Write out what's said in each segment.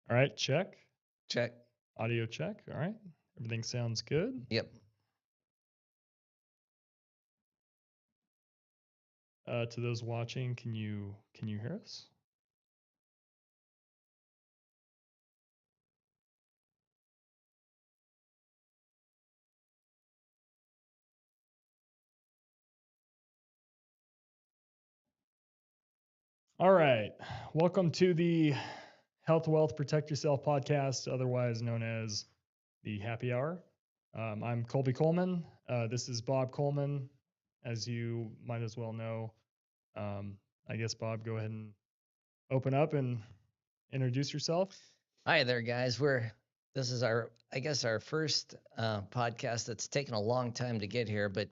All right, check. Check. Audio check. All right. Everything sounds good. Yep. To those watching, can you hear us? All right. Welcome to the Health Wealth Protect Yourself podcast, otherwise known as the Happy Hour. I'm Colby Coleman. This is Bob Coleman, as you might as well know. Um, I guess Bob, go ahead and open up and introduce yourself. Hi there, guys. This is I guess, our first podcast that's taken a long time to get here, but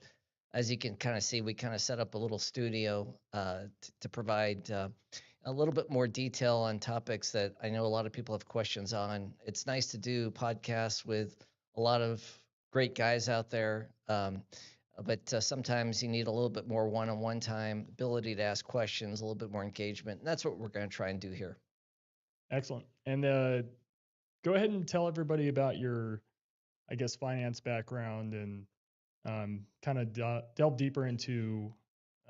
as you can kind of see, we kind of set up a little studio to provide a little bit more detail on topics that I know a lot of people have questions on. It's nice to do podcasts with a lot of great guys out there, but sometimes you need a little bit more one-on-one time, ability to ask questions, a little bit more engagement, and that's what we're going to try and do here. Excellent. And go ahead and tell everybody about your, I guess, finance background and kind of delve deeper into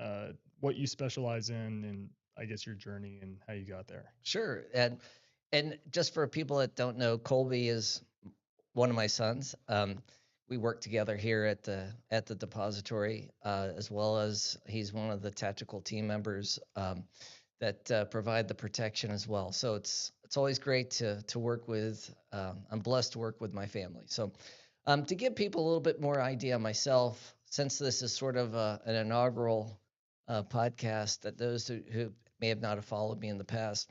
uh, what you specialize in and I guess your journey and how you got there. Sure. And just for people that don't know, Colby is one of my sons. We work together here at the depository, as well as he's one of the tactical team members that provide the protection as well. So it's always great to work with. I'm blessed to work with my family. So to give people a little bit more idea of myself, since this is sort of an inaugural podcast, that those who may have not have followed me in the past,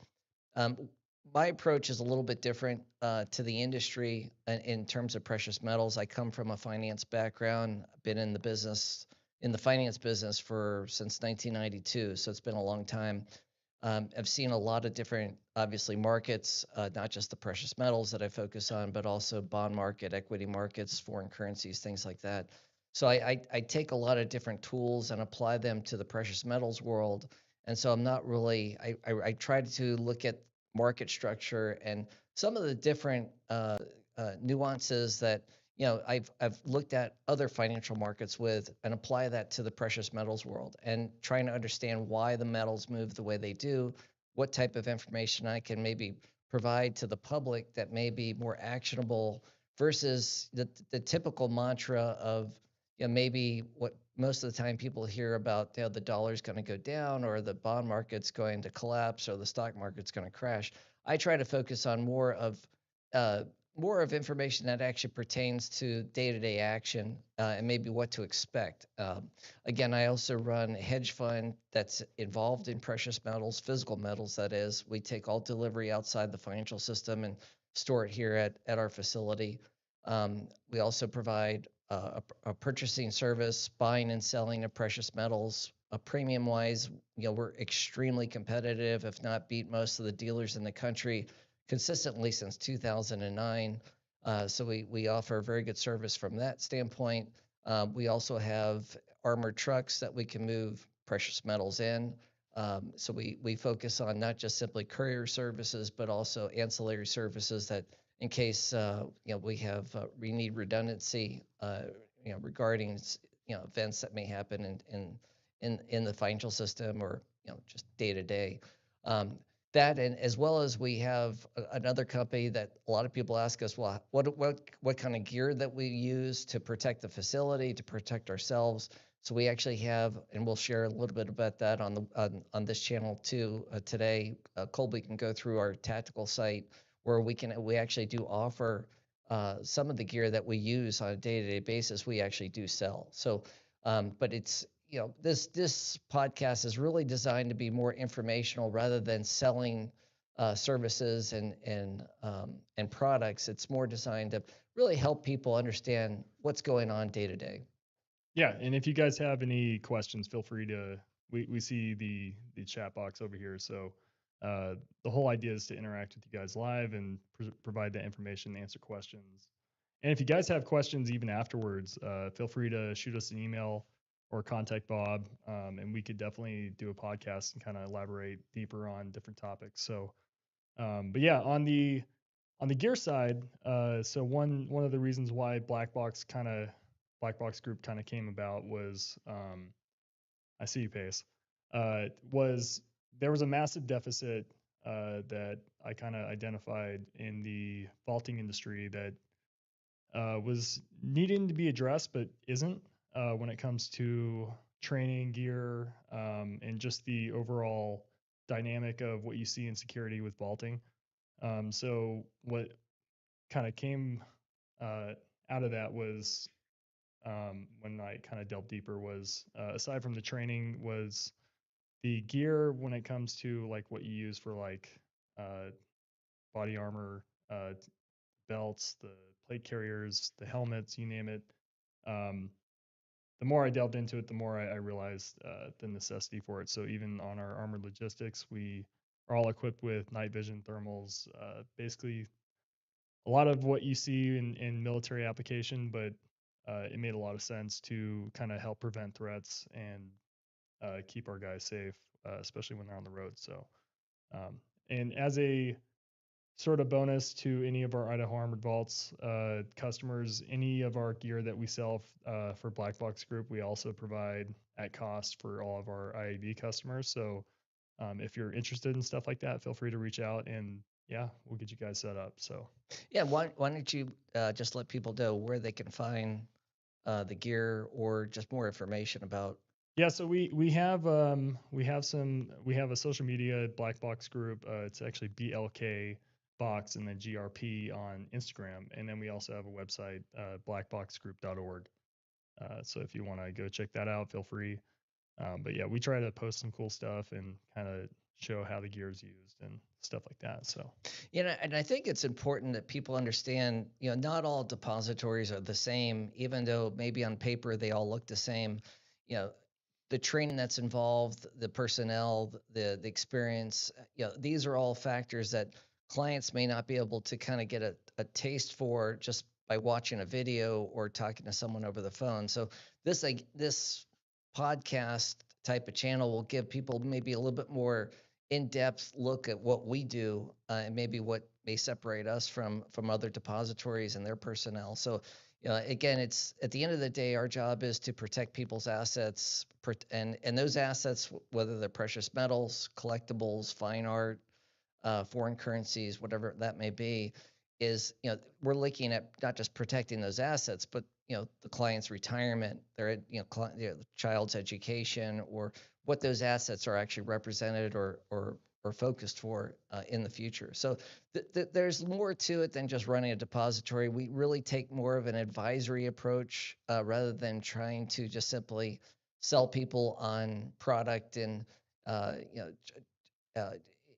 um, my approach is a little bit different to the industry in terms of precious metals. I come from a finance background. I've been in the finance business for since 1992, so it's been a long time. I've seen a lot of different, obviously, markets, not just the precious metals that I focus on, but also bond market, equity markets, foreign currencies, things like that. So I take a lot of different tools and apply them to the precious metals world. And so I'm not really, I try to look at market structure and some of the different nuances that I've looked at other financial markets with and apply that to the precious metals world and trying to understand why the metals move the way they do, what type of information I can maybe provide to the public that may be more actionable versus the typical mantra of maybe what most of the time people hear about, the dollar's going to go down or the bond market's going to collapse or the stock market's going to crash. I try to focus on uh, more of information that actually pertains to day-to-day action and maybe what to expect. Again, I also run a hedge fund that's involved in precious metals, physical metals, that is. We take all delivery outside the financial system and store it here at our facility. We also provide a purchasing service, buying and selling of precious metals. Premium wise, we're extremely competitive, if not beat most of the dealers in the country consistently since 2009. So we offer very good service from that standpoint. We also have armored trucks that we can move precious metals in. So we focus on not just simply courier services, but also ancillary services that in case we need redundancy, regarding events that may happen in the financial system or just day to day. That, and as well as we have another company that a lot of people ask us, well, what kind of gear that we use to protect the facility, to protect ourselves. So we actually have, and we'll share a little bit about that on this channel too today. Colby can go through our tactical site where we actually do offer some of the gear that we use on a day-to-day basis. We actually do sell. So, but it's this podcast is really designed to be more informational rather than selling services and products. It's more designed to really help people understand what's going on day to day. Yeah, and if you guys have any questions, feel free to. We see the chat box over here, so the whole idea is to interact with you guys live and provide that information, answer questions. And if you guys have questions even afterwards, feel free to shoot us an email or contact Bob, and we could definitely do a podcast and kind of elaborate deeper on different topics. So, but yeah, on the On the gear side, so one of the reasons why Black Box Group kind of came about was I see you, Pace. Was there was a massive deficit that I kind of identified in the vaulting industry that was needing to be addressed, but isn't when it comes to training gear and just the overall dynamic of what you see in security with vaulting. So what kind of came uh, out of that was when I kind of delved deeper was aside from the training was the gear when it comes to like what you use for like uh, body armor, belts, the plate carriers, the helmets, you name it. Um, the more I delved into it, the more I realized the necessity for it. So even on our armored logistics, we are all equipped with night vision thermals, basically a lot of what you see in military application, but it made a lot of sense to kind of help prevent threats and keep our guys safe, especially when they're on the road. So, and as a sort of bonus to any of our Idaho Armored Vaults customers, any of our gear that we sell for Black Box Group, we also provide at cost for all of our IAV customers. So if you're interested in stuff like that, feel free to reach out and yeah, we'll get you guys set up. So Yeah, why don't you just let people know where they can find the gear or just more information about? yeah, so we have a social media Black Box group. It's actually BLK Box and then GRP on Instagram, and then we also have a website, blackboxgroup.org. So if you want to go check that out, feel free. But yeah, we try to post some cool stuff and kind of show how the gear is used and stuff like that. So You know, and I think it's important that people understand, not all depositories are the same, even though maybe on paper they all look the same. You know, the training that's involved, the personnel, the experience, these are all factors that clients may not be able to kind of get a taste for just by watching a video or talking to someone over the phone. So this podcast type of channel will give people maybe a little bit more in-depth look at what we do and maybe what may separate us from other depositories and their personnel. So again, it's at the end of the day, our job is to protect people's assets, and those assets, whether they're precious metals, collectibles, fine art, foreign currencies, whatever that may be, is we're looking at not just protecting those assets, but the client's retirement, their the child's education, or what those assets are actually represented or focused for in the future. So there's more to it than just running a depository. We really take more of an advisory approach rather than trying to just simply sell people on product and uh, you know uh,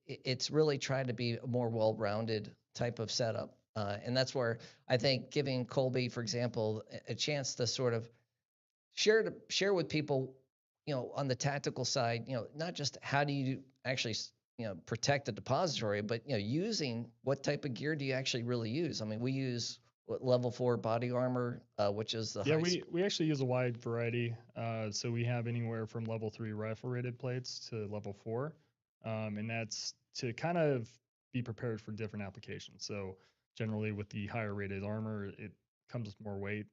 it's really trying to be a more well-rounded type of setup. And that's where I think giving Kolby, for example, a chance to sort of share with people, on the tactical side, not just how do you actually, protect the depository, but using what type of gear do you actually really use? I mean, we use what, level 4 body armor, which is the yeah, high. we actually use a wide variety. So we have anywhere from level 3 rifle rated plates to level 4, and that's to kind of be prepared for different applications. So generally, with the higher rated armor, it comes with more weight.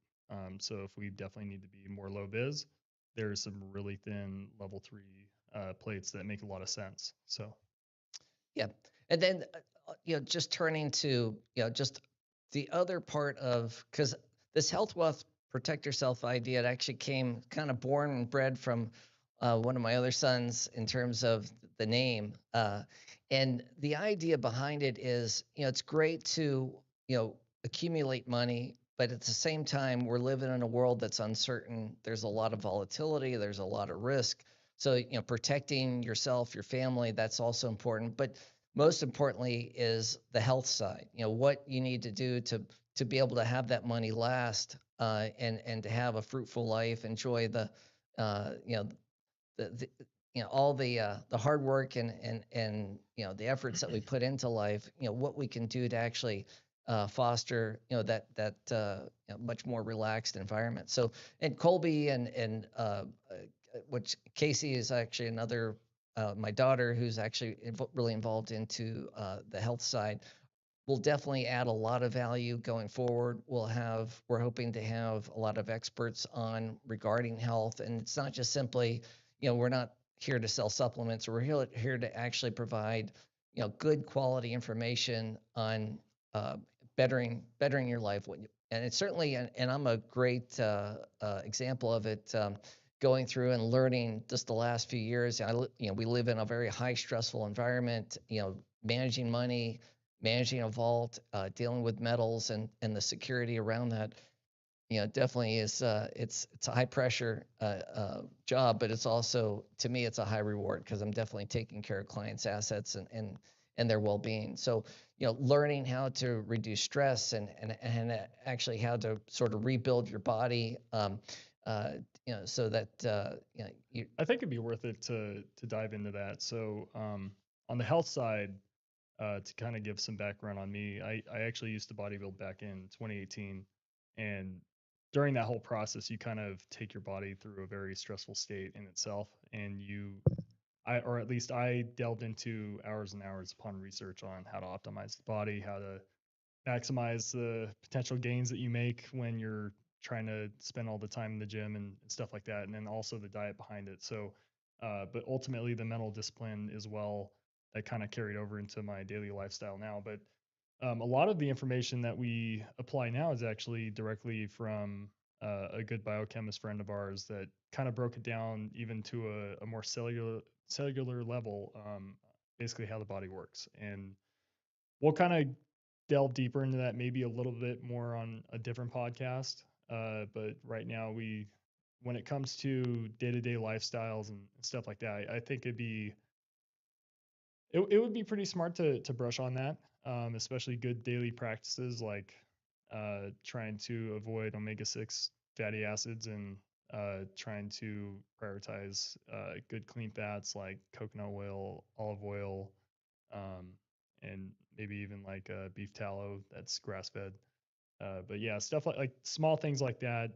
So if we definitely need to be more low vis, there's some really thin level 3 plates that make a lot of sense. So Yeah. And then, just turning to, just the other part of, because this health wealth protect yourself idea, it actually came kind of born and bred from one of my other sons in terms of the name. And the idea behind it is, it's great to, accumulate money, but at the same time, we're living in a world that's uncertain. There's a lot of volatility, there's a lot of risk. So, protecting yourself, your family, that's also important. But most importantly is the health side. What you need to do to be able to have that money last and to have a fruitful life, enjoy the uh, you know the all the hard work and the efforts that we put into life. What we can do to actually foster much more relaxed environment. So and Colby and which Casey is actually another my daughter who's actually really involved into the health side. will definitely add a lot of value going forward. We're hoping to have a lot of experts on regarding health, and it's not just simply, we're not here to sell supplements. We're here to actually provide, good quality information on bettering your life. And it's certainly, and I'm a great example of it. Going through and learning just the last few years, we live in a very high stressful environment. Managing money, managing a vault, dealing with metals and the security around that, definitely is it's a high pressure job, but it's also, to me, it's a high reward because I'm definitely taking care of clients' assets and their well-being. So, learning how to reduce stress and actually how to sort of rebuild your body, so that you. I think it'd be worth it to dive into that. So on the health side, to kind of give some background on me, I actually used to bodybuild back in 2018, and during that whole process, you kind of take your body through a very stressful state in itself, and or at least I delved into hours and hours upon research on how to optimize the body, how to maximize the potential gains that you make when you're trying to spend all the time in the gym and stuff like that, and then also the diet behind it. So, but ultimately the mental discipline as well that kind of carried over into my daily lifestyle now. But a lot of the information that we apply now is actually directly from a good biochemist friend of ours that kind of broke it down even to a more cellular level, basically how the body works. And we'll kind of delve deeper into that maybe a little bit more on a different podcast. But right now, when it comes to day-to-day lifestyles and stuff like that, I think it would be pretty smart to brush on that, especially good daily practices like trying to avoid omega-6 fatty acids and trying to prioritize good clean fats like coconut oil, olive oil, um, and maybe even like beef tallow that's grass fed. But yeah, stuff like small things like that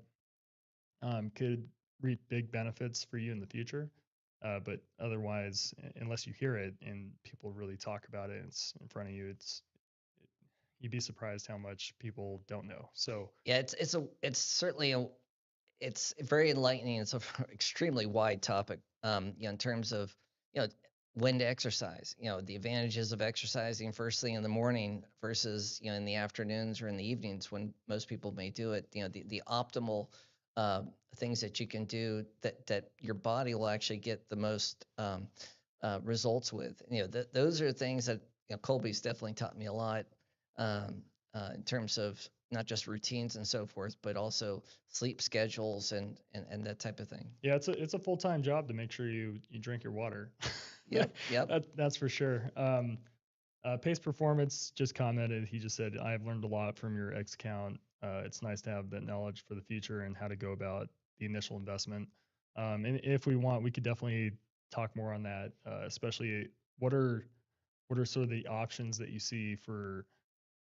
could reap big benefits for you in the future. But otherwise, unless you hear it and people really talk about it, it's in front of you. You'd be surprised how much people don't know. So Yeah, it's certainly it's very enlightening. It's an extremely wide topic, in terms of, you know, when to exercise, the advantages of exercising first thing in the morning versus, in the afternoons or in the evenings when most people may do it, the optimal uh, things that you can do that your body will actually get the most results with. Those are things that, Colby's definitely taught me a lot, um, in terms of not just routines and so forth, but also sleep schedules and that type of thing. yeah, it's a full time job to make sure you drink your water. Yep, yep. That's for sure. Pace Performance just commented. He just said, "I've learned a lot from your X account. It's nice to have that knowledge for the future and how to go about the initial investment." And if we want, we could definitely talk more on that. Especially what are what are sort of the options that you see for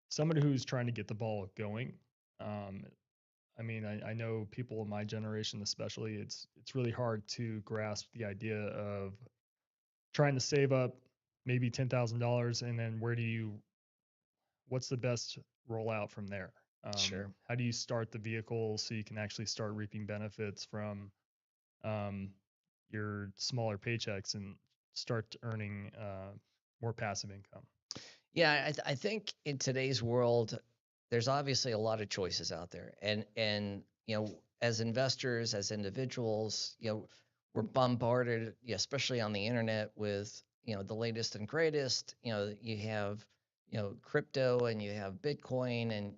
somebody who's trying to get the ball going. Um, I mean, I know people in my generation, especially, it's really hard to grasp the idea of trying to save up maybe $10,000 and then what's the best rollout from there? Sure. How do you start the vehicle so you can actually start reaping benefits from um, your smaller paychecks and start earning more passive income? Yeah, I think in today's world, there's obviously a lot of choices out there, and as investors, as individuals, we're bombarded, especially on the internet, with the latest and greatest. You have crypto and you have Bitcoin, and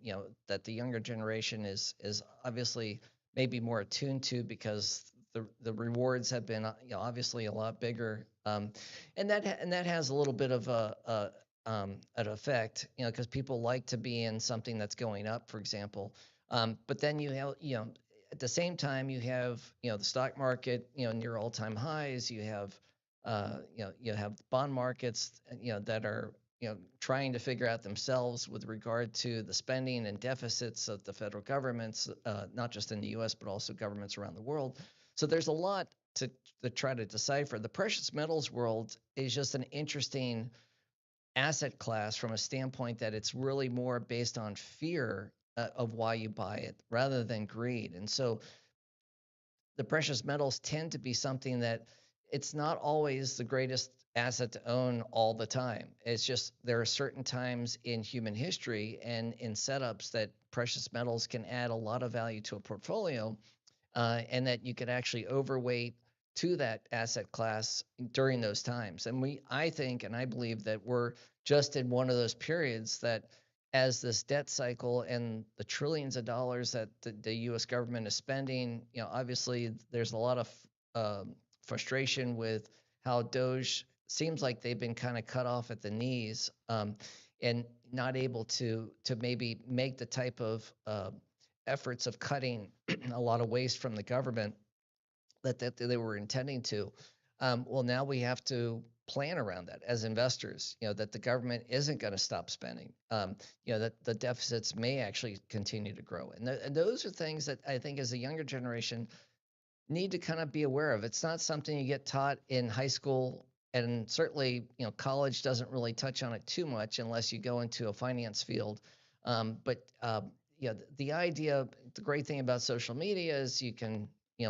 that the younger generation is obviously maybe more attuned to because the rewards have been obviously a lot bigger, and that has a little bit of an effect, because people like to be in something that's going up, for example. But then at the same time, you have, the stock market, near all-time highs. You have bond markets, that are, trying to figure out themselves with regard to the spending and deficits of the federal governments, not just in the U.S., but also governments around the world. So there's a lot to try to decipher. The precious metals world is just an interesting asset class from a standpoint that it's really more based on fear of why you buy it rather than greed. And so the precious metals tend to be something that it's not always the greatest asset to own all the time. It's just there are certain times in human history and in setups that precious metals can add a lot of value to a portfolio, and that you could actually overweight to that asset class during those times. And I think, and I believe that we're just in one of those periods that as this debt cycle and the trillions of dollars that the U.S. government is spending, obviously there's a lot of frustration with how Doge seems like they've been kind of cut off at the knees, and not able to maybe make the type of efforts of cutting a lot of waste from the government that they were intending to. Well, now we have to plan around that as investors, that the government isn't going to stop spending, that the deficits may actually continue to grow. And those are things that I think as a younger generation need to kind of be aware of. It's not something you get taught in high school, and certainly, college doesn't really touch on it too much unless you go into a finance field. But the idea, the great thing about social media is you can,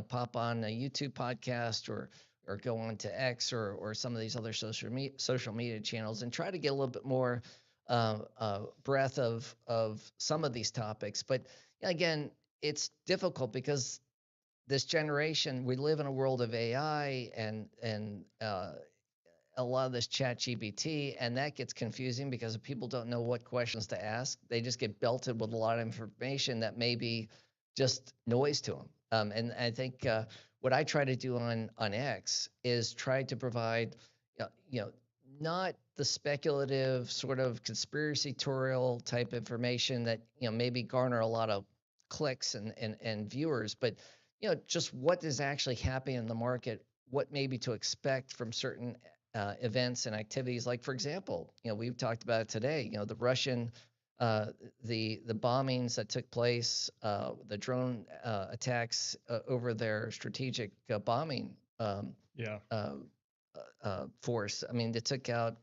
pop on a YouTube podcast or go on to X or some of these other social media channels and try to get a little bit more breadth of some of these topics. But again, it's difficult because this generation, we live in a world of AI and a lot of this chat GPT, and that gets confusing because people don't know what questions to ask. They just get belted with a lot of information that may be just noise to them. And I think what I try to do on X is try to provide, you know, not the speculative sort of conspiratorial type information that maybe garner a lot of clicks and viewers, but just what is actually happening in the market, what maybe to expect from certain events and activities. Like, for example, we've talked about it today. The Russian, the bombings that took place, the drone attacks over their strategic bombing Yeah. force. I mean, they took out.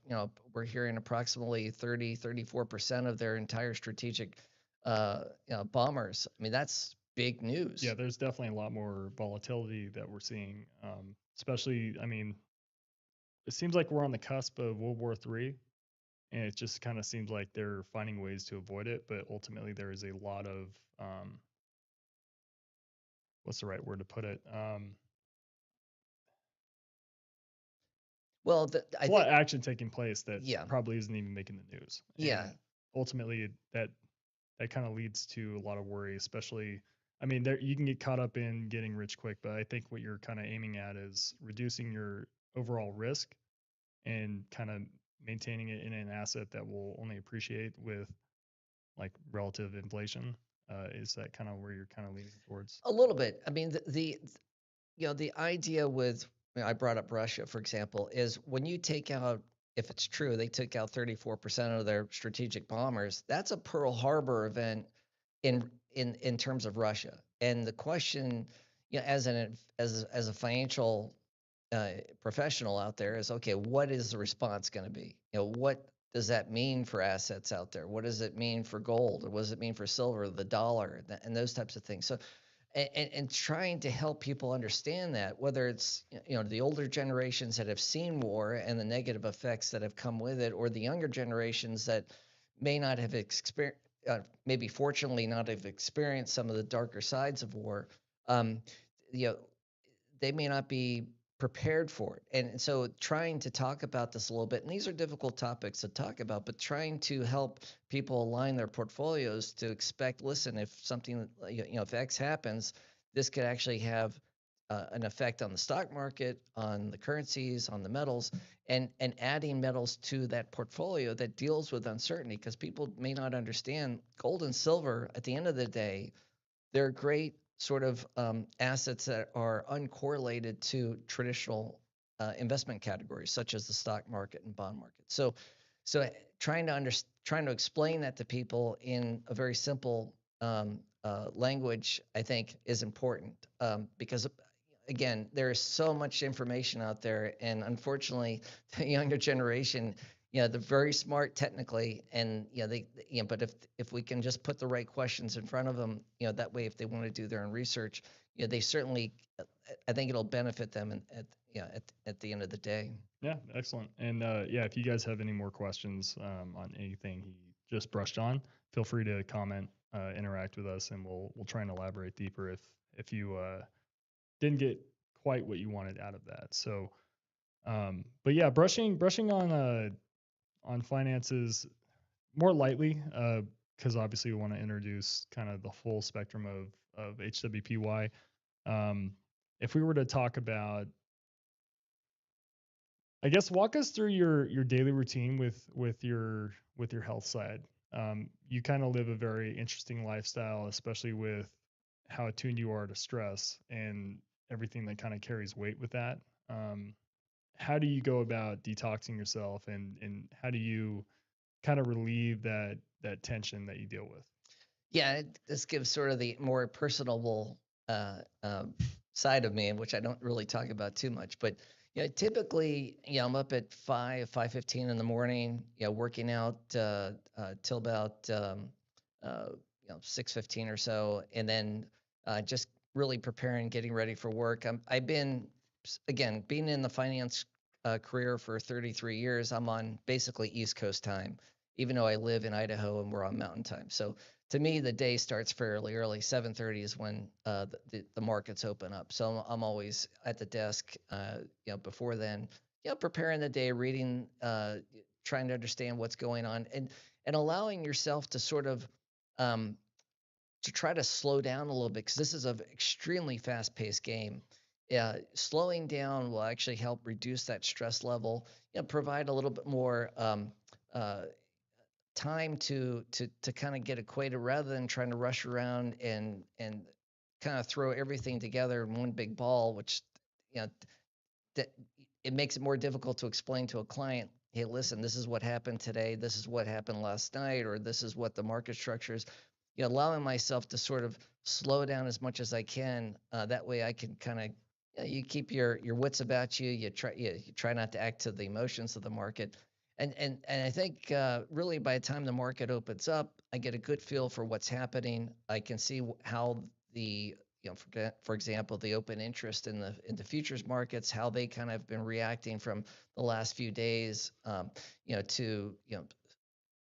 We're hearing approximately 34% of their entire strategic bombers. I mean, that's big news. Yeah, there's definitely a lot more volatility that we're seeing. Especially, I mean, it seems like we're on the cusp of World War III, and it just kind of seems like they're finding ways to avoid it. But ultimately, there is a lot of what's the right word to put it? Well, A lot of action taking place that yeah, probably isn't even making the news. yeah. And ultimately, that kind of leads to a lot of worry, especially. I mean, there you can get caught up in getting rich quick, but I think what you're kind of aiming at is reducing your overall risk and kind of maintaining it in an asset that will only appreciate with like relative inflation. Is that kind of where you're kind of leaning towards? A little bit. I mean, the idea with, I brought up Russia, for example, is when you take out, if it's true, they took out 34% of their strategic bombers. That's a Pearl Harbor event in terms of Russia. And the question, as a financial professional out there is, okay, what is the response going to be? What does that mean for assets out there? What does it mean for gold? Or what does it mean for silver, the dollar, and those types of things? So, and trying to help people understand that, whether it's the older generations that have seen war and the negative effects that have come with it, or the younger generations that may not have experienced, maybe fortunately not have experienced some of the darker sides of war. Um, you know, they may not be prepared for it. And so trying to talk about this a little bit, and these are difficult topics to talk about, but trying to help people align their portfolios to expect, listen, if something, if X happens, this could actually have an effect on the stock market, on the currencies, on the metals, and adding metals to that portfolio that deals with uncertainty, because people may not understand gold and silver at the end of the day, they're great sort of assets that are uncorrelated to traditional investment categories, such as the stock market and bond market. So trying to explain that to people in a very simple language, I think, is important, because again, there is so much information out there, and unfortunately, the younger generation, they're very smart technically, and but if we can just put the right questions in front of them, that way if they want to do their own research, they certainly, I think it'll benefit them at the end of the day. Yeah, excellent. And yeah, if you guys have any more questions on anything he just brushed on, feel free to comment, interact with us, and we'll try and elaborate deeper if you didn't get quite what you wanted out of that. So, but yeah, brushing on finances more lightly, because obviously we want to introduce kind of the full spectrum of HWPY. Um, if we were to talk about, I guess, walk us through your daily routine with your health side. You kind of live a very interesting lifestyle, especially with how attuned you are to stress and everything that kind of carries weight with that. Um, how do you go about detoxing yourself, and how do you kind of relieve that tension that you deal with? Yeah, this gives sort of the more personable uh, um, side of me, which I don't really talk about too much. But typically, I'm up at 5:15 in the morning, working out till about 6:15 or so, and then just really preparing, getting ready for work. I've been again being in the finance career for 33 years. I'm on basically East Coast time, even though I live in Idaho and we're on Mountain Time. So to me, the day starts fairly early. 7:30 is when the markets open up. So I'm always at the desk, before then, preparing the day, reading, trying to understand what's going on, and allowing yourself to sort of um, to try to slow down a little bit because this is an extremely fast-paced game. Slowing down will actually help reduce that stress level, provide a little bit more uh, time to kind of get acquainted rather than trying to rush around and kind of throw everything together in one big ball, which you know that it makes it more difficult to explain to a client, hey, listen, this is what happened today, this is what happened last night, or this is what the market structure is. Allowing myself to sort of slow down as much as I can. That way, I can kind of you keep your wits about you. You try not to act to the emotions of the market, and I think really by the time the market opens up, I get a good feel for what's happening. I can see how the for example, the open interest in the futures markets, how they kind of been reacting from the last few days, to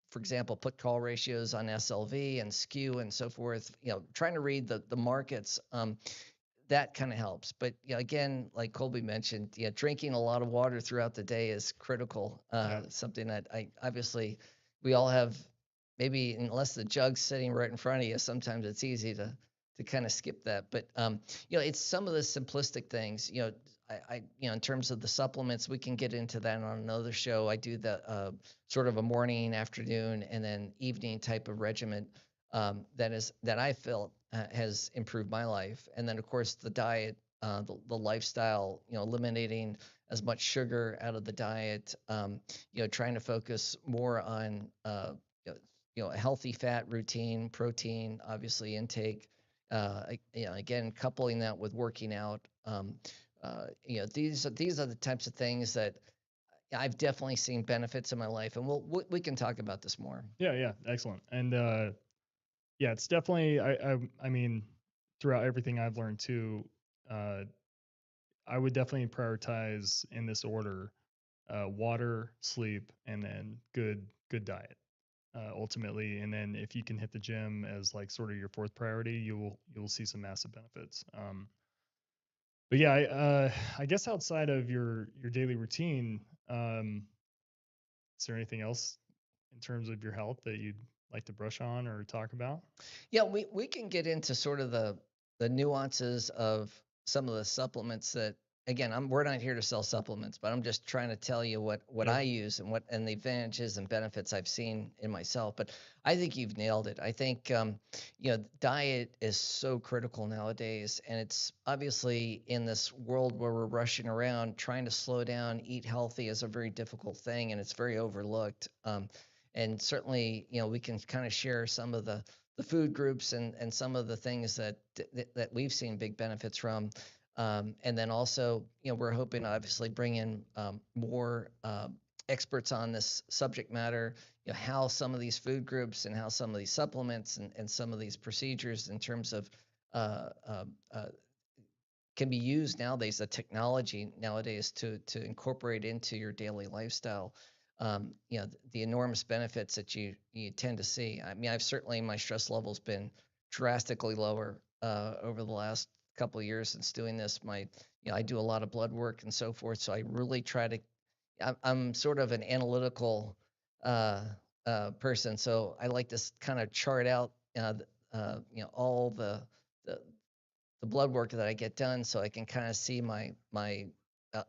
for example, put call ratios on SLV and skew and so forth, trying to read the markets, that kind of helps. But again, like Colby mentioned, drinking a lot of water throughout the day is critical. Yeah. Something that I obviously we all have, maybe unless the jug's sitting right in front of you, sometimes it's easy to kind of skip that. But it's some of the simplistic things. In terms of the supplements, we can get into that on another show. I do the sort of a morning, afternoon, and then evening type of regimen that I felt has improved my life. And then of course the diet, the lifestyle, eliminating as much sugar out of the diet, trying to focus more on a healthy fat routine, protein, obviously intake. Again, coupling that with working out. These are the types of things that I've definitely seen benefits in my life, and we can talk about this more. Yeah, yeah, excellent. And yeah, it's definitely I mean, throughout everything I've learned too, uh, I would definitely prioritize in this order: water, sleep, and then good diet. Ultimately, and then if you can hit the gym as like sort of your fourth priority, you'll see some massive benefits. But yeah, I guess outside of your daily routine, is there anything else in terms of your health that you'd like to brush on or talk about? Yeah, we can get into sort of the nuances of some of the supplements that, again, we're not here to sell supplements, but I'm just trying to tell you what Yep. I use and the advantages and benefits I've seen in myself. But I think you've nailed it. I think diet is so critical nowadays, and it's obviously in this world where we're rushing around trying to slow down, eat healthy is a very difficult thing, and it's very overlooked. And certainly, we can kind of share some of the food groups and some of the things that we've seen big benefits from. And then also, we're hoping to obviously bring in more experts on this subject matter, how some of these food groups and how some of these supplements and some of these procedures in terms of uh, uh, uh, can be used nowadays, the technology nowadays to incorporate into your daily lifestyle. The enormous benefits that you tend to see. I mean, I've certainly my stress level's been drastically lower over the last couple of years since doing this. I do a lot of blood work and so forth, so I really try to. I'm sort of an analytical uh, person, so I like to kind of chart out, all the the blood work that I get done, so I can kind of see my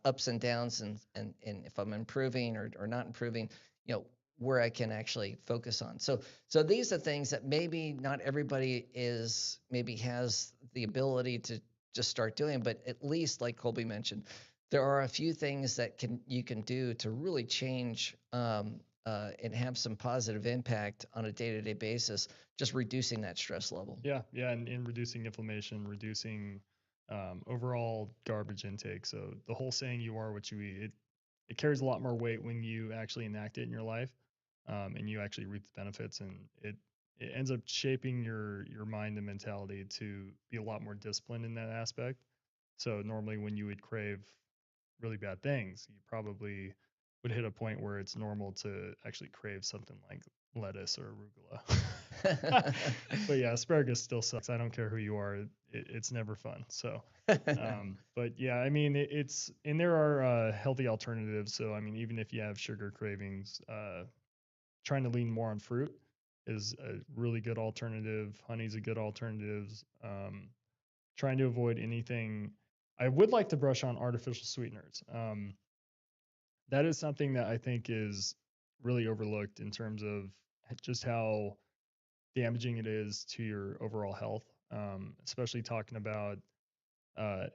ups and downs, and if I'm improving or not improving, where I can actually focus on. So these are things that maybe not everybody is maybe has the ability to just start doing, but at least like Colby mentioned, there are a few things that can you can do to really change and have some positive impact on a day-to-day basis, just reducing that stress level. Yeah, yeah, and reducing inflammation, reducing overall garbage intake. So the whole saying "you are what you eat" it carries a lot more weight when you actually enact it in your life, and you actually reap the benefits, and it ends up shaping your mind and mentality to be a lot more disciplined in that aspect. So normally when you would crave really bad things, you probably would hit a point where it's normal to actually crave something like lettuce or arugula. But yeah, asparagus still sucks. I don't care who you are. It's never fun. So, but yeah, I mean, it's, and there are healthy alternatives. So, I mean, even if you have sugar cravings, trying to lean more on fruit is a really good alternative. Honey's a good alternative. Trying to avoid anything. I would like to brush on artificial sweeteners. That is something that I think is really overlooked in terms of just how damaging it is to your overall health, especially talking about uh,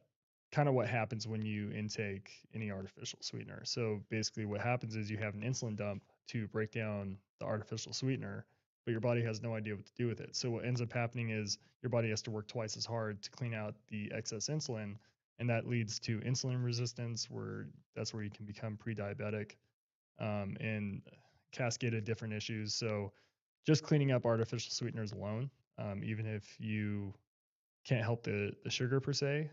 kind of what happens when you intake any artificial sweetener. So basically, what happens is you have an insulin dump to break down the artificial sweetener, but your body has no idea what to do with it. So what ends up happening is your body has to work twice as hard to clean out the excess insulin, and that leads to insulin resistance, where that's where you can become pre-diabetic, and cascade of different issues. So just cleaning up artificial sweeteners alone, even if you can't help the sugar per se,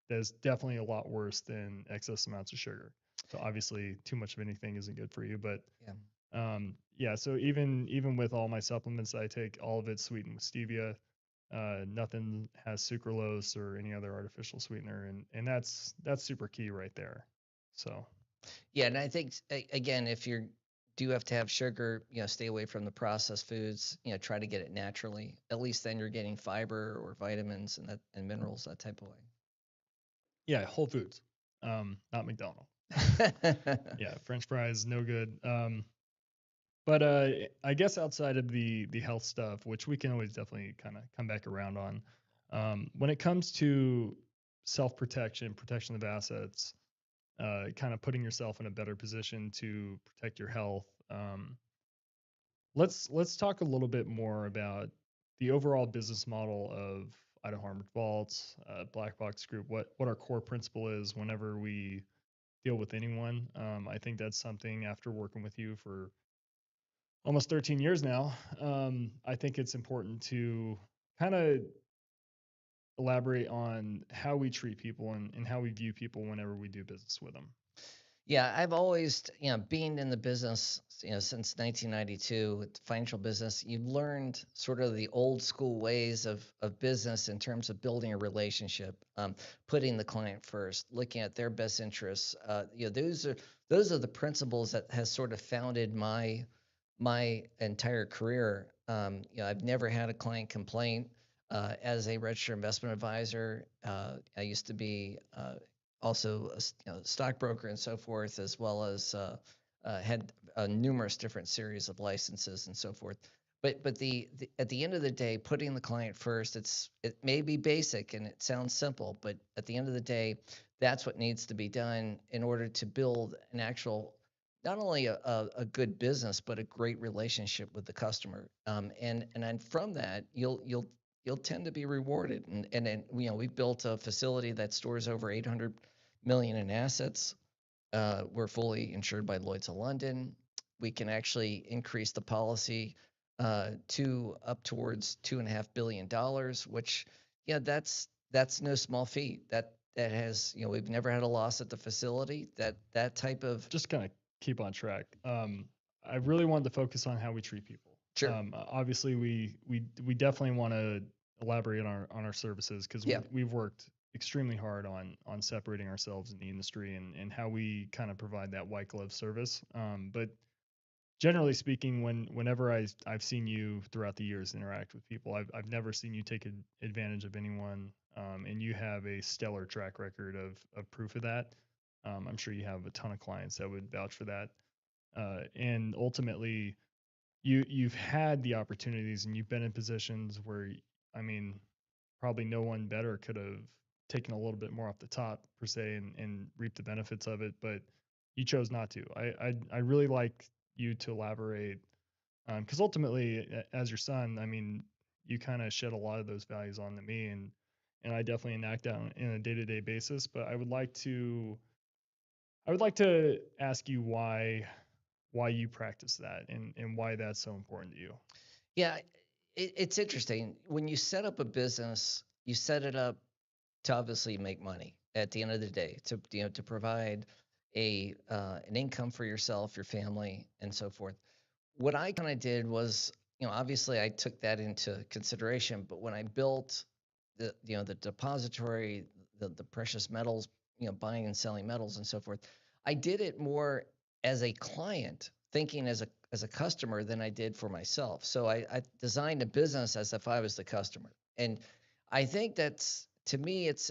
that's definitely a lot worse than excess amounts of sugar. So obviously, too much of anything isn't good for you. But Yeah. yeah, so even with all my supplements, I take all of it sweetened with stevia. Nothing has sucralose or any other artificial sweetener, and that's super key right there. So Yeah, and I think again, if you do have to have sugar, stay away from the processed foods. Try to get it naturally. At least then you're getting fiber or vitamins and minerals that type of yeah, Whole Foods, not McDonald's. way. Yeah, French fries no good. But I guess outside of the health stuff, which we can always definitely kind of come back around on, when it comes to self protection, protection of assets, kind of putting yourself in a better position to protect your health. Let's talk a little bit more about the overall business model of Idaho Armored Vaults, Black Box Group. What our core principle is whenever we deal with anyone. I think that's something after working with you for almost 13 years now. I think it's important to kind of elaborate on how we treat people and how we view people whenever we do business with them. Yeah, I've always, being in the business, since 1992, with the financial business, you've learned sort of the old school ways of business in terms of building a relationship, putting the client first, looking at their best interests. Those are the principles that has sort of founded my entire career. I've never had a client complaint. As a registered investment advisor, I used to be also a stockbroker and so forth, as well as had numerous different series of licenses and so forth. But at the end of the day, putting the client first, it may be basic and it sounds simple, but at the end of the day, that's what needs to be done in order to build an actual not only a good business but a great relationship with the customer. And then from that, you'll tend to be rewarded. And then we've built a facility that stores over 800 million in assets. We're fully insured by Lloyd's of London. We can actually increase the policy to up towards $2.5 billion, which that's no small feat. That has we've never had a loss at the facility. That type of Just kind of keep on track. I really wanted to focus on how we treat people. sure, Obviously, we definitely want to elaborate on our services because yeah, we've worked extremely hard on separating ourselves in the industry and how we kind of provide that white glove service. But generally speaking, whenever I've seen you throughout the years interact with people, I've never seen you take advantage of anyone, and you have a stellar track record of proof of that. I'm sure you have a ton of clients that would vouch for that. And ultimately, you've had the opportunities and you've been in positions where, I mean, probably no one better could have taken a little bit more off the top per se and reaped the benefits of it, but you chose not to. I really like you to elaborate because ultimately, as your son, I mean, you kind of shed a lot of those values onto me, and I definitely enact that in a day to day basis. But I would like to ask you why you practice that and why that's so important to you. yeah. It's interesting when you set up a business. You set it up to obviously make money at the end of the day, to to provide a an income for yourself, your family, and so forth. What I kind of did was, obviously I took that into consideration, but when I built the depository, the precious metals, buying and selling metals and so forth, I did it more as a client, thinking as a customer than I did for myself. So I designed a business as if I was the customer, and I think that's to me, it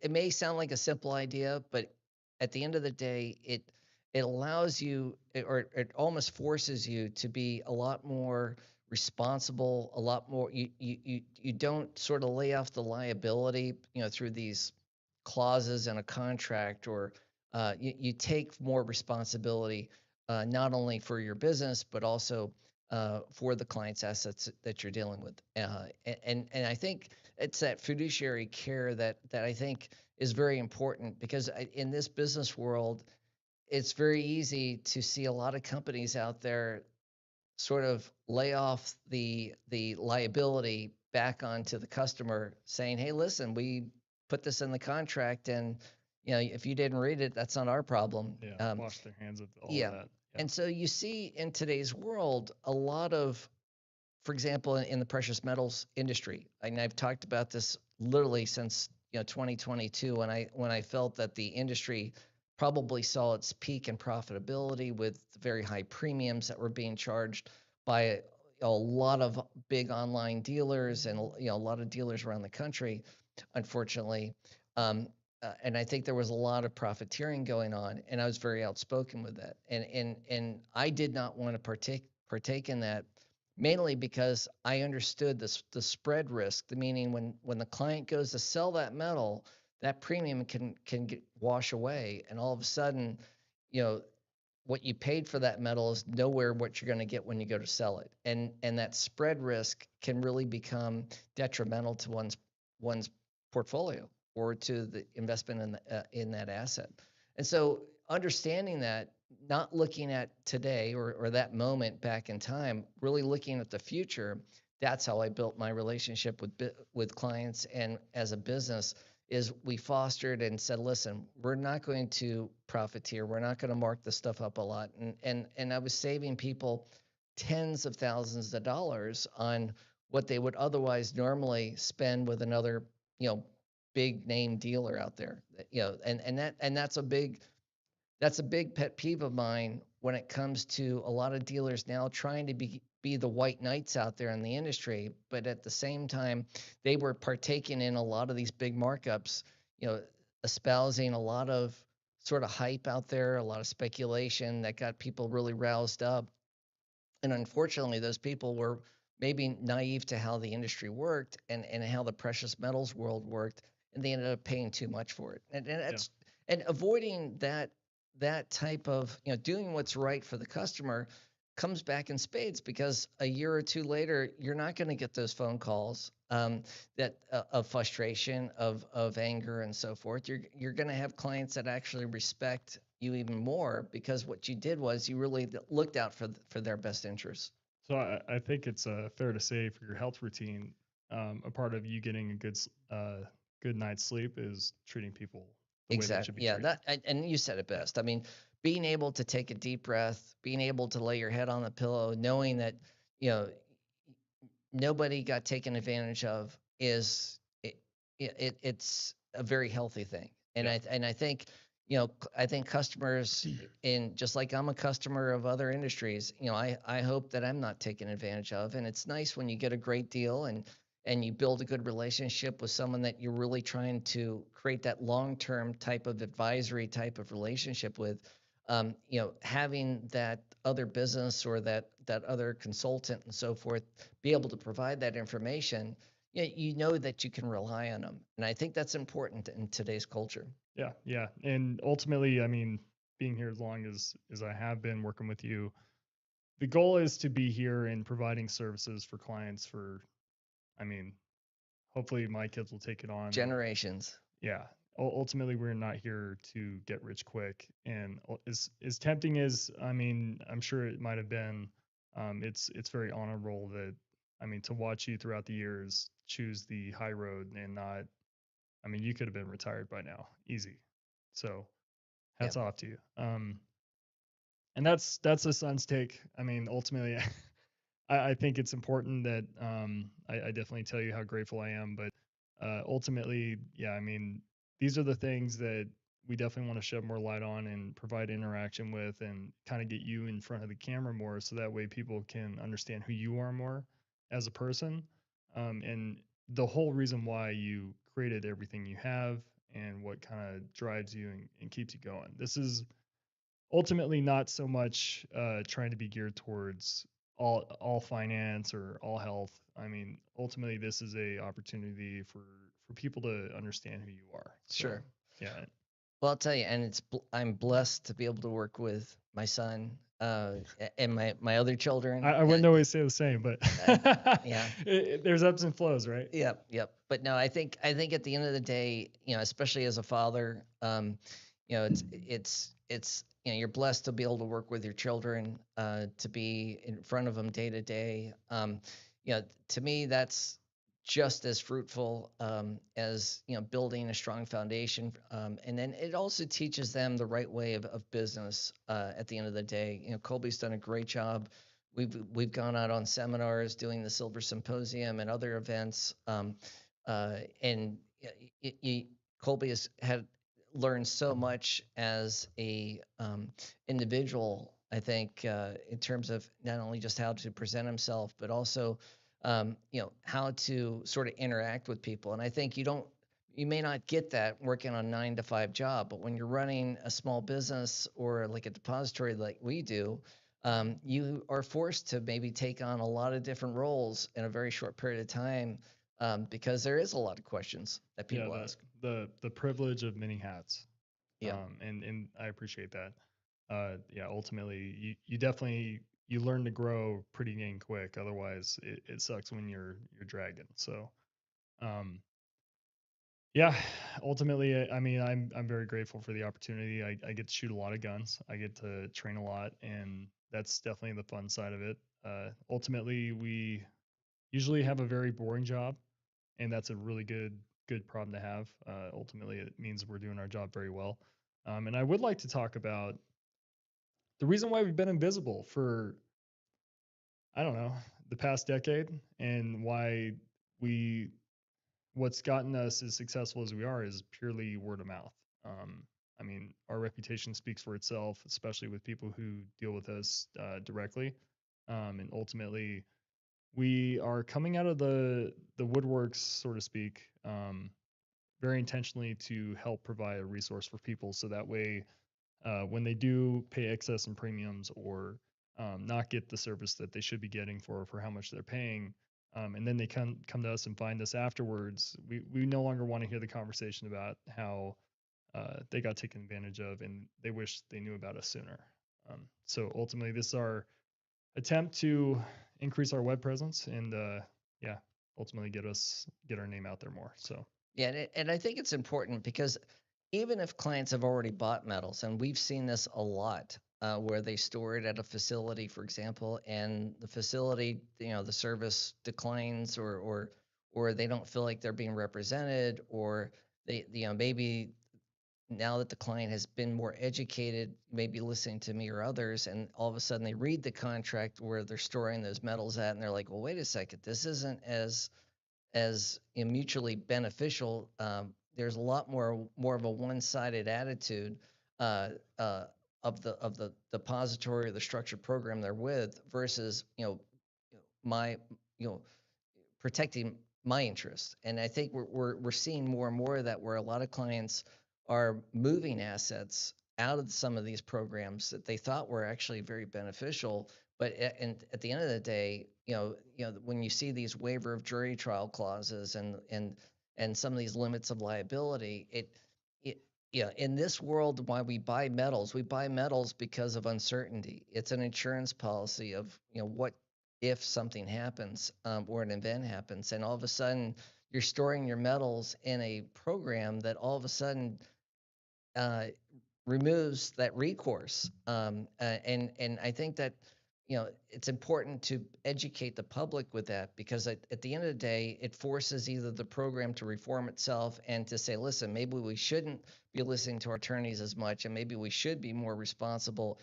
may sound like a simple idea, but at the end of the day, it allows you or it almost forces you to be a lot more responsible, a lot more you don't sort of lay off the liability, through these clauses in a contract, or you take more responsibility, not only for your business but also for the client's assets that you're dealing with. And I think it's that fiduciary care that I think is very important, because in this business world, it's very easy to see a lot of companies out there sort of lay off the liability back onto the customer, saying, "Hey, listen, we put this in the contract, and if you didn't read it, that's not our problem." Yeah, wash their hands of all of Yeah, that. Yeah. and so you see in today's world a lot of, for example, in the precious metals industry, and I've talked about this literally since 2022, when I felt that the industry probably saw its peak in profitability with very high premiums that were being charged by a lot of big online dealers, and a lot of dealers around the country, unfortunately. And I think there was a lot of profiteering going on, and I was very outspoken with that. And I did not want to partake in that, mainly because I understood the spread risk. The meaning, when the client goes to sell that metal, that premium can wash away, and all of a sudden, you know, what you paid for that metal is nowhere what you're going to get when you go to sell it, and that spread risk can really become detrimental to one's portfolio, or to the investment in that asset. And so, understanding that, not looking at today, or that moment back in time, really looking at the future. That's how I built my relationship with clients, and as a business, is we fostered and said, listen, we're not going to profiteer. We're not going to mark the stuff up a lot. And I was saving people tens of thousands of dollars on what they would otherwise normally spend with another, you know, big name dealer out there. That's a big pet peeve of mine when it comes to a lot of dealers now trying to be the white knights out there in the industry, but at the same time, they were partaking in a lot of these big markups, you know, espousing a lot of sort of hype out there, a lot of speculation that got people really roused up. And unfortunately, those people were maybe naive to how the industry worked, and how the precious metals world worked, and they ended up paying too much for it. And Yeah. that's and avoiding that type of, doing what's right for the customer. comes back in spades, because a year or two later, you're not going to get those phone calls, that of frustration, of anger, and so forth. You're going to have clients that actually respect you even more, because what you did was you really looked out for their best interests. So I think it's fair to say for your health routine, a part of you getting a good night's sleep is treating people the way they should Exactly. be Yeah, treated. and you said it Yeah. best. I mean, being able to take a deep breath, being able to lay your head on the pillow, knowing that, you know, nobody got taken advantage of, is it's a very healthy thing. And Yeah. I think, I think customers, in just like I'm a customer of other industries, I hope that I'm not taken advantage of. And it's nice when you get a great deal, and you build a good relationship with someone that you're really trying to create that long-term type of advisory type of relationship with. Having that other business, or that other consultant and so forth, be able to provide that information, you know that you can rely on them. And I think that's important in today's culture. Yeah. Yeah. And ultimately, I mean, being here as long as I have been working with you, the goal is to be here and providing services for clients for, I mean, hopefully my kids will take it on. And Generations. yeah, ultimately we're not here to get rich quick. And as tempting as, I mean, I'm sure it might have been, it's very honorable that, I mean, to watch you throughout the years choose the high road and not, I mean, you could have been retired by now, easy. So Yeah, hats off to you. And that's a son's take. I mean, ultimately, I think it's important that I definitely tell you how grateful I am. But ultimately, yeah, I mean, these are the things that we definitely want to shed more light on and provide interaction with, and kind of get you in front of the camera more, so that way people can understand who you are more as a person, and the whole reason why you created everything you have, and what kind of drives you and keeps you going. This is ultimately not so much trying to be geared towards all finance or all health. I mean, ultimately, this is a opportunity for people to understand who you are. So sure. yeah, Well, I'll tell you, and I'm blessed to be able to work with my son, and my other children. I wouldn't always say the same, but Uh, yeah. there's ebbs and flows, right? Yep, yep. But no, I think at the end of the day, especially as a father, it's you're blessed to be able to work with your children, to be in front of them day to day. To me, that's just as fruitful, as building a strong foundation. And then it also teaches them the right way of business. At the end of the day, Colby's done a great job. We've gone out on seminars, doing the Silver Symposium and other events, and Colby has had learned so much as a individual. I think, in terms of not only just how to present himself, but also, how to sort of interact with people. And I think you may not get that working on a 9 to 5 job, but when you're running a small business, or like a depository like we do, you are forced to maybe take on a lot of different roles in a very short period of time, because there is a lot of questions that Yeah, people ask. the privilege of many hats, Yeah, and I appreciate that. Yeah, ultimately, you definitely you learn to grow pretty dang quick. Otherwise, it sucks when you're dragging. So, um, yeah, ultimately, I mean, I'm very grateful for the opportunity. I get to shoot a lot of guns. I get to train a lot, and that's definitely the fun side of it. Ultimately, we usually have a very boring job, and that's a really good problem to have. Ultimately, it means we're doing our job very well. And I would like to talk about the reason why we've been invisible for, I don't know, the past decade, and why we what's gotten us as successful as we are is purely word of mouth. Um, I mean, our reputation speaks for itself, especially with people who deal with us directly. And ultimately, we are coming out of the woodworks, so to speak, very intentionally to help provide a resource for people, so that way, when they do pay excess in premiums, or not get the service that they should be getting for how much they're paying, and then they come to us and find us afterwards, we no longer want to hear the conversation about how they got taken advantage of and they wish they knew about us sooner. So ultimately, this is attempt to increase our web presence and yeah, ultimately get our name out there more. So Yeah, and I think it's important because even if clients have already bought metals, and we've seen this a lot, where they store it at a facility, for example, and the facility, the service declines, or they don't feel like they're being represented, or maybe now that the client has been more educated, maybe listening to me or others, and all of a sudden they read the contract where they're storing those metals at, and they're like, well, wait a second, this isn't as mutually beneficial. There's a lot more of a one-sided attitude uh, uh, of the depository or the structured program they're with versus my you know protecting my interests. And I think we're seeing more and more of that where a lot of clients are moving assets out of some of these programs that they thought were actually very beneficial. But and at the end of the day, when you see these waiver of jury trial clauses and some of these limits of liability, it yeah, in this world, why we buy metals because of uncertainty. It's an insurance policy of, what if something happens, or an event happens, and all of a sudden you're storing your metals in a program that all of a sudden uh, removes that recourse. And I think that it's important to educate the public with that because at the end of the day, it forces either the program to reform itself and to say, listen, maybe we shouldn't be listening to our attorneys as much, and maybe we should be more responsible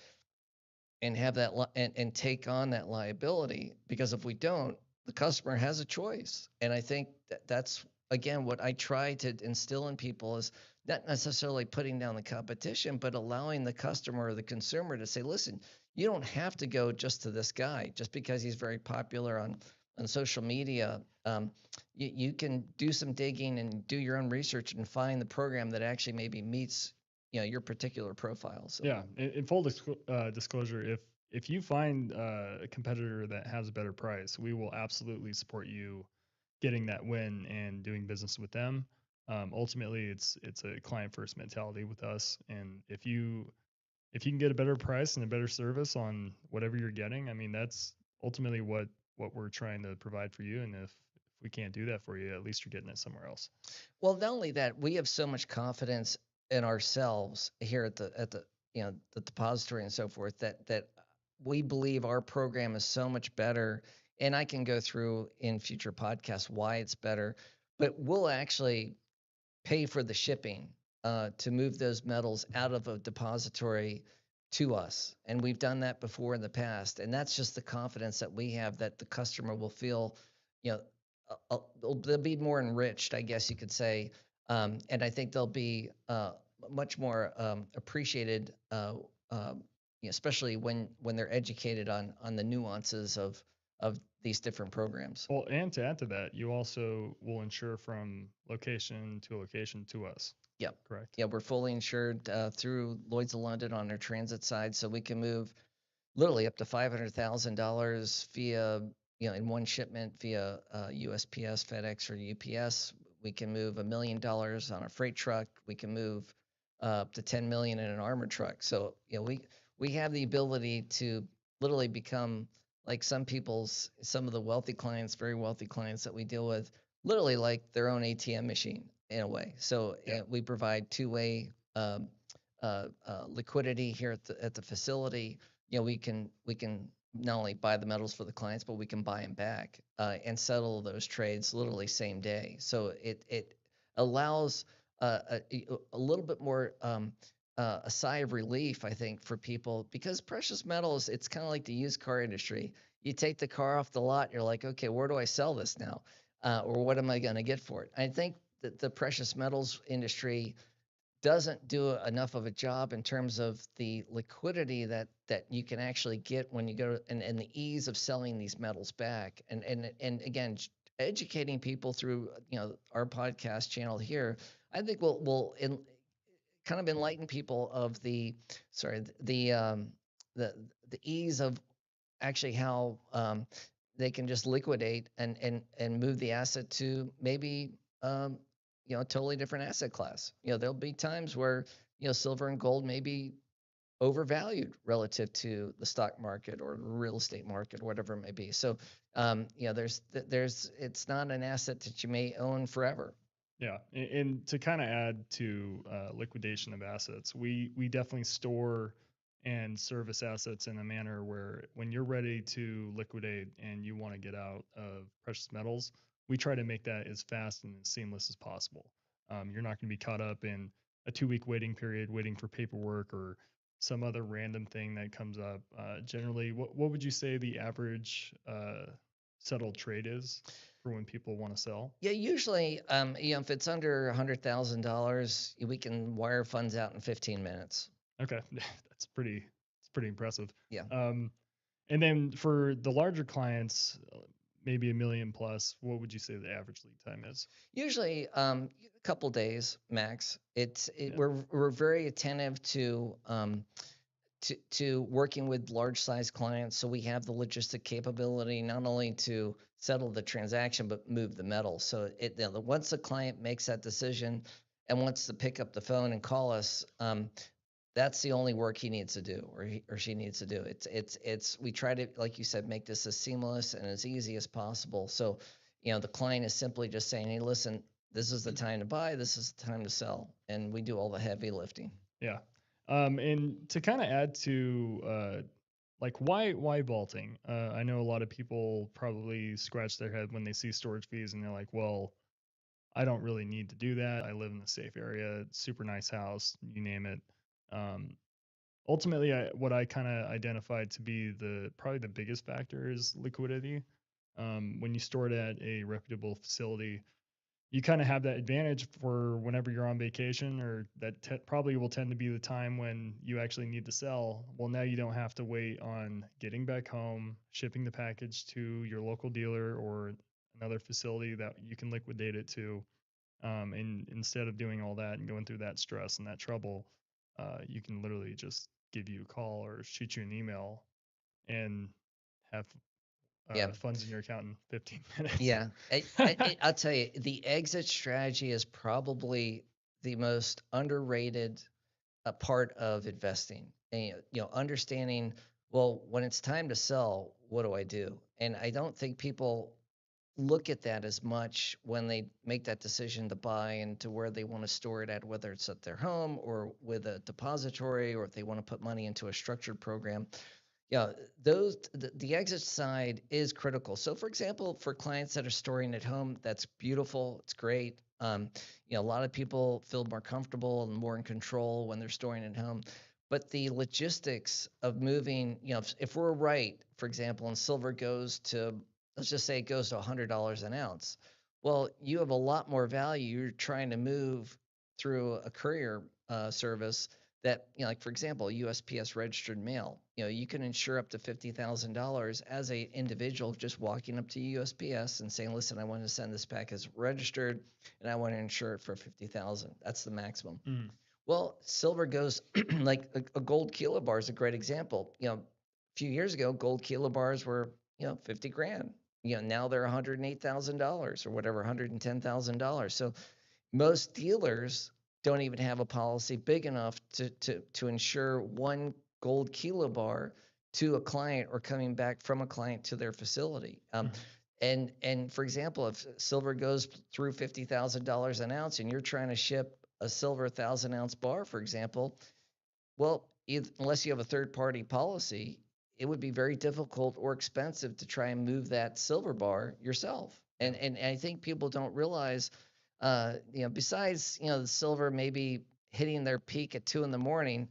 and have that and take on that liability, because if we don't, the customer has a choice. And I think that's again what I try to instill in people is not necessarily putting down the competition, but allowing the customer or the consumer to say, listen, you don't have to go just to this guy just because he's very popular on social media. You can do some digging and do your own research and find the program that actually maybe meets your particular profile. So yeah, in full disclosure, if you find a competitor that has a better price, we will absolutely support you getting that win and doing business with them. Ultimately, it's a client first mentality with us, and if you can get a better price and a better service on whatever you're getting, I mean that's ultimately what we're trying to provide for you. And if we can't do that for you, at least you're getting it somewhere else. Well, not only that, we have so much confidence in ourselves here at the the depository and so forth that we believe our program is so much better. And I can go through in future podcasts why it's better, but we'll actually pay for the shipping to move those metals out of a depository to us. And we've done that before in the past. And that's just the confidence that we have that the customer will feel, you know, they'll be more enriched, I guess you could say. And I think they'll be much more appreciated, especially when they're educated on the nuances of these different programs. Well, and to add to that, you also will insure from location to location to us. Yep. Correct. Yeah, we're fully insured through Lloyd's of London on their transit side, so we can move literally up to $500,000 via, in one shipment via USPS, FedEx, or UPS. We can move $1 million on a freight truck. We can move up to 10 million in an armored truck. So, we have the ability to literally become like some of the wealthy clients, very wealthy clients that we deal with, literally like their own ATM machine in a way. So Yeah. we provide two-way liquidity here at the facility. We can not only buy the metals for the clients, but we can buy them back and settle those trades literally same day. So it allows a little bit more a sigh of relief, I think, for people because precious metals. It's kind of like the used car industry. You take the car off the lot, you're like, okay, where do I sell this now, or what am I going to get for it? I think that the precious metals industry doesn't do enough of a job in terms of the liquidity that you can actually get when you go and the ease of selling these metals back and again educating people through our podcast channel here. I think will kind of enlighten people of the the ease of actually how they can just liquidate and move the asset to maybe a totally different asset class. There'll be times where silver and gold maybe overvalued relative to the stock market or the real estate market, whatever it may be. So, it's not an asset that you may own forever. Yeah, and to kind of add to liquidation of assets, we definitely store and service assets in a manner where when you're ready to liquidate and you want to get out of precious metals, we try to make that as fast and as seamless as possible. You're not going to be caught up in a 2 week waiting period waiting for paperwork or some other random thing that comes up. Generally, what would you say the average settled trade is for when people want to sell? Yeah, usually, if it's under $100,000, we can wire funds out in 15 minutes. Okay, that's pretty impressive. Yeah. Um, and then for the larger clients, maybe a million plus, what would you say the average lead time is? Usually, a couple days max. Yeah. We're very attentive to working with large size clients, so we have the logistic capability not only to settle the transaction but move the metal. So once the client makes that decision and wants to pick up the phone and call us, that's the only work he needs to do, or he or she needs to do. It's we try to, like you said, make this as seamless and as easy as possible. So, the client is simply just saying, "Hey, listen, this is the time to buy, this is the time to sell," and we do all the heavy lifting. Yeah. And to kind of add to like why vaulting? I know a lot of people probably scratch their head when they see storage fees and they're like, well, I don't really need to do that. I live in the safe area, super nice house, you name it. Um, Ultimately, what I kind of identified to be the probably the biggest factor is liquidity. When you store it at a reputable facility, you kind of have that advantage for whenever you're on vacation, or that probably will tend to be the time when you actually need to sell. Well, now you don't have to wait on getting back home, shipping the package to your local dealer or another facility that you can liquidate it to. And instead of doing all that and going through that stress and that trouble, you can literally just give you a call or shoot you an email and have Yeah. funds in your account in 15 minutes. Yeah, I'll tell you, the exit strategy is probably the most underrated part of investing. And, understanding, well, when it's time to sell, what do I do? And I don't think people look at that as much when they make that decision to buy and to where they want to store it at, whether it's at their home or with a depository, or if they want to put money into a structured program. Yeah, the exit side is critical. So, for example, for clients that are storing at home, that's beautiful. It's great. A lot of people feel more comfortable and more in control when they're storing at home. But the logistics of moving, if we're right, for example, and silver goes to, let's just say it goes to $100 an ounce. Well, you have a lot more value. You're trying to move through a courier service that, like for example, USPS registered mail. You can insure up to $50,000 as a individual just walking up to USPS and saying, "Listen, I want to send this package registered, and I want to insure it for 50,000." That's the maximum. Mm, Well, silver goes like a gold kilobar is a great example. A few years ago, gold kilobars were 50 grand. Now they're $108,000 or whatever, $110,000. So most dealers don't even have a policy big enough to insure one gold kilobar to a client or coming back from a client to their facility. mhm. And for example, if silver goes through $50,000 an ounce and you're trying to ship a silver 1,000 ounce bar, for example, well, unless you have a third party policy, it would be very difficult or expensive to try and move that silver bar yourself. Yeah. And I think people don't realize, besides, the silver maybe hitting their peak at 2 in the morning,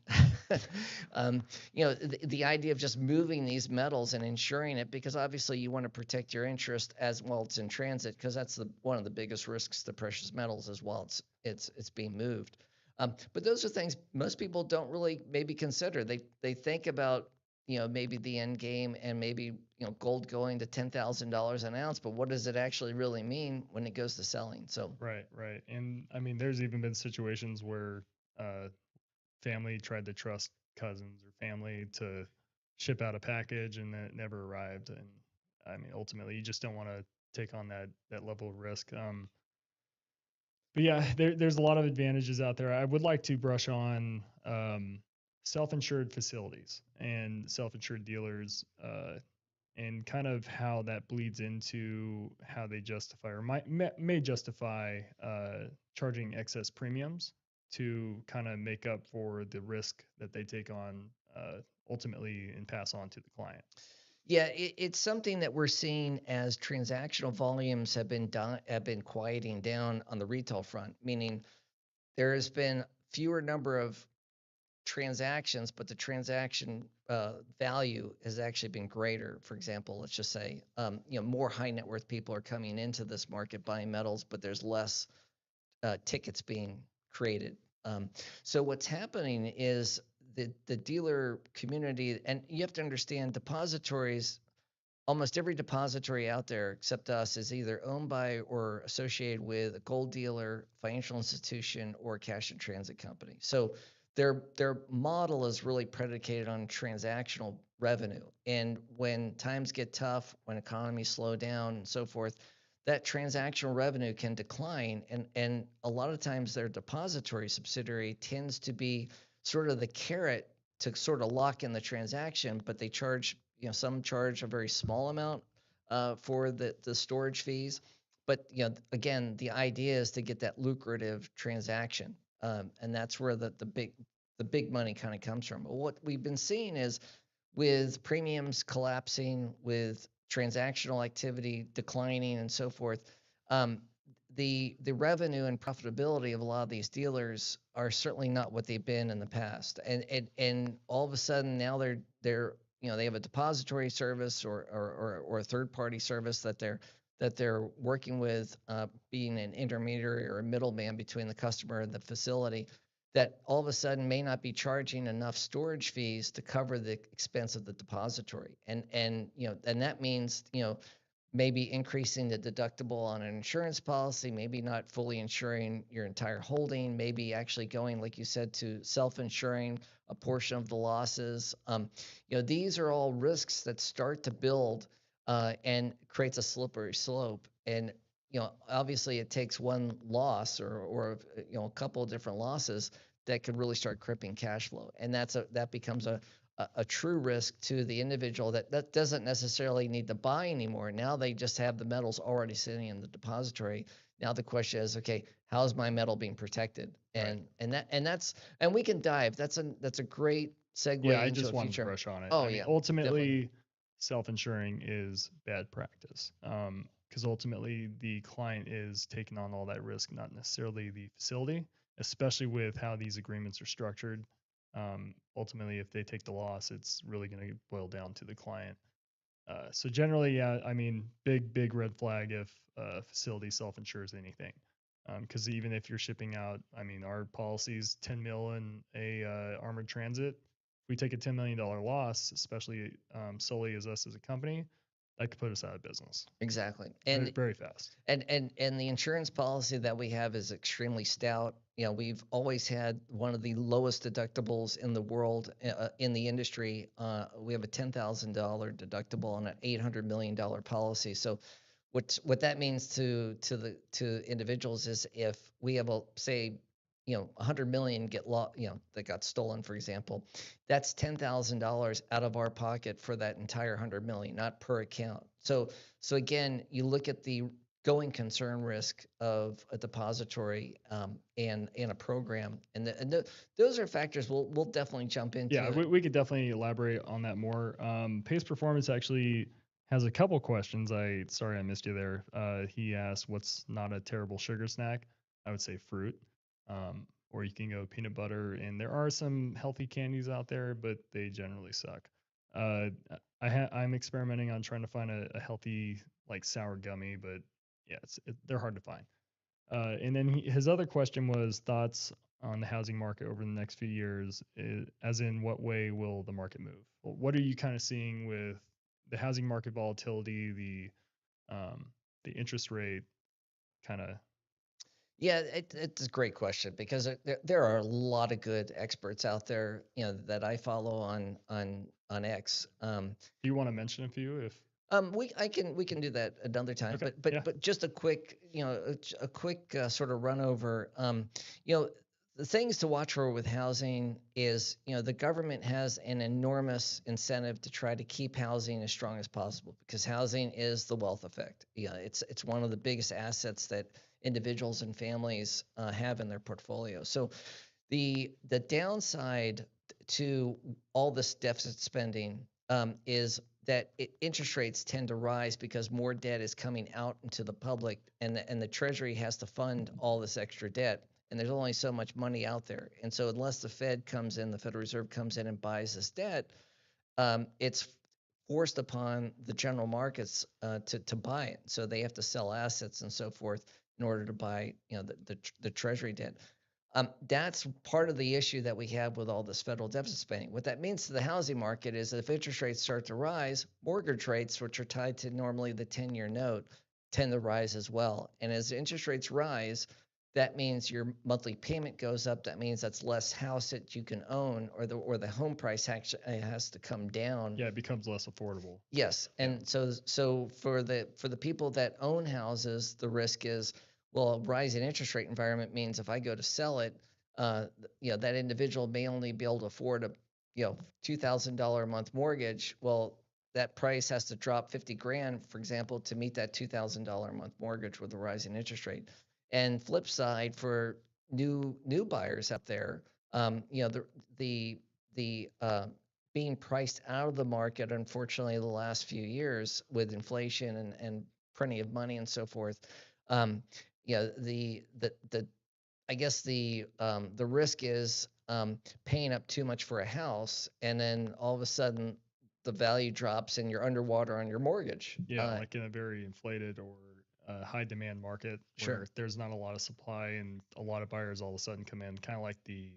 the idea of just moving these metals and insuring it, because obviously you want to protect your interest as well. It's in transit, because that's one of the biggest risks to precious metals as well. It's being moved. But those are things most people don't really maybe consider. They think about, maybe the end game and maybe, gold going to $10,000 an ounce, but what does it actually really mean when it goes to selling? So Right, right. And I mean, there's even been situations where uh, family tried to trust cousins or family to ship out a package and then it never arrived. And I mean, ultimately, you just don't want to take on that level of risk. But yeah, there's a lot of advantages out there. I would like to brush on. self-insured facilities and self-insured dealers, and kind of how that bleeds into how they justify or may justify charging excess premiums to kind of make up for the risk that they take on ultimately and pass on to the client. Yeah, it's something that we're seeing as transactional volumes have been quieting down on the retail front, meaning there has been fewer number of transactions, but the transaction value has actually been greater. For example, let's just say, more high net worth people are coming into this market buying metals, but there's less tickets being created. So what's happening is the dealer community, and you have to understand depositories. Almost every depository out there except us is either owned by or associated with a gold dealer, financial institution, or cash in transit company. So their model is really predicated on transactional revenue. And when times get tough, when economies slow down and so forth, that transactional revenue can decline. And a lot of times their depository subsidiary tends to be sort of the carrot to sort of lock in the transaction, but they charge, some charge a very small amount for the storage fees. But again, the idea is to get that lucrative transaction, and that's where the big money kind of comes from. But what we've been seeing is with premiums collapsing, with transactional activity declining, and so forth, um, the revenue and profitability of a lot of these dealers are certainly not what they've been in the past. And all of a sudden now they're they have a depository service or a third party service that they're working with, being an intermediary or a middleman between the customer and the facility, that all of a sudden may not be charging enough storage fees to cover the expense of the depository. And that means, maybe increasing the deductible on an insurance policy, maybe not fully insuring your entire holding, maybe actually going, like you said, to self-insuring a portion of the losses. These are all risks that start to build and creates a slippery slope. And obviously, it takes one loss or a couple of different losses that could really start cripping cash flow, and that becomes a true risk to the individual that doesn't necessarily need to buy anymore. Now they just have the metals already sitting in the depository. Now the question is, okay, how is my metal being protected? Right. And we can dive. That's a great Yeah, segue I into just a wanted to future. brush on it. Oh I mean, yeah, definitely. ultimately, self-insuring is bad practice. Because ultimately the client is taking on all that risk, not necessarily the facility, especially with how these agreements are structured. Ultimately, if they take the loss, it's really going to boil down to the client. So generally, yeah, I mean, big red flag if a facility self-insures anything. Because even if you're shipping out, I mean, our policy's 10 mil in a armored transit. If we take a $10 million loss, especially solely as us as a company, that could put us out of business Exactly. very, very fast. And the insurance policy that we have is extremely stout. We've always had one of the lowest deductibles in the world, in the industry. We have a $10,000 deductible on an $800 million policy. So what that means to individuals is if we have a, say, 100 million that got stolen, for example, that's $10,000 out of our pocket for that entire 100 million, not per account. So again, you look at the going concern risk of a depository, and a program, those are factors we'll definitely jump Yeah, into. we could definitely elaborate on that more. Pace Performance actually has a couple questions. Sorry I missed you there. He asked, "What's not a terrible sugar snack?" I would say fruit, or you can go peanut butter. And there are some healthy candies out there, but they generally suck. Uh, I'm experimenting on trying to find a healthy like sour gummy, but yeah, they're hard to find. And then his other question was thoughts on the housing market over the next few years, as in what way will the market move? What are you kind of seeing with the housing market volatility, the interest rate kind of? Yeah, it's a great question because there are a lot of good experts out there, that I follow on X. Do you want to mention a few? If We can do that another time, okay, yeah, but just a quick, a quick sort of run over. You know, the things to watch for with housing is, the government has an enormous incentive to try to keep housing as strong as possible because housing is the wealth effect. Yeah, it's one of the biggest assets that individuals and families have in their portfolio. So the downside to all this deficit spending is that interest rates tend to rise because more debt is coming out into the public, and the Treasury has to fund all this extra debt. And there's only so much money out there. And so, unless the Federal Reserve comes in and buys this debt, it's forced upon the general markets to buy it. So they have to sell assets and so forth in order to buy, the Treasury debt. That's part of the issue that we have with all this federal deficit spending. What that means to the housing market is that if interest rates start to rise, mortgage rates, which are tied to normally the 10-year note, tend to rise as well. And as interest rates rise, that means your monthly payment goes up. That means that's less house that you can own, or the home price actually has to come down. Yeah, it becomes less affordable. Yes, Yeah. and so for the people that own houses, the risk is, well, a rising interest rate environment means if I go to sell it, that individual may only be able to afford a $2,000 a month mortgage. Well, that price has to drop 50 grand, for example, to meet that $2,000 a month mortgage with a rising interest rate. And flip side for new buyers out there, the being priced out of the market, unfortunately, the last few years with inflation and printing of money and so forth. Um, the I guess the risk is paying up too much for a house, and then all of a sudden the value drops and you're underwater on your mortgage. Yeah, like in a very inflated or high demand market Sure. where there's not a lot of supply and a lot of buyers all of a sudden come in, kind of like the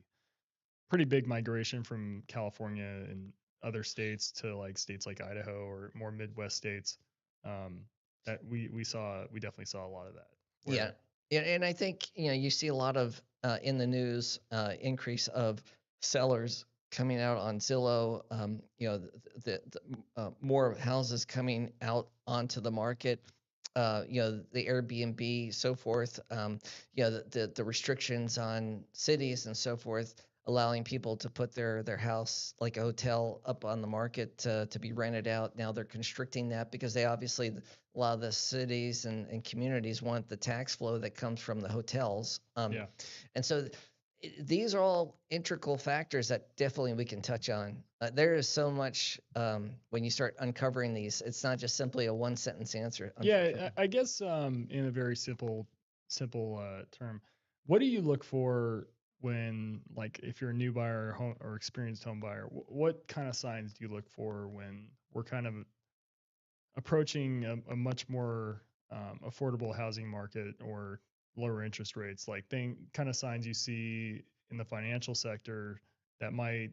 pretty big migration from California and other states to like states like Idaho or more Midwest states. Um, that we definitely saw a lot of that. Yeah. Where And I think, you see a lot of in the news increase of sellers coming out on Zillow, more houses coming out onto the market, the Airbnb, so forth, the restrictions on cities and so forth, allowing people to put their house like a hotel up on the market to be rented out. Now they're constricting that because they obviously, a lot of the cities and communities want the tax flow that comes from the hotels. yeah, And so these are all integral factors that definitely we can touch on. There is so much when you start uncovering these. It's not just simply a one sentence answer. yeah, I guess in a very simple term, what do you look for when, like, if you're a new buyer or home or experienced home buyer, what kind of signs do you look for when we're kind of approaching a much more affordable housing market or lower interest rates, like thing kind of signs you see in the financial sector that might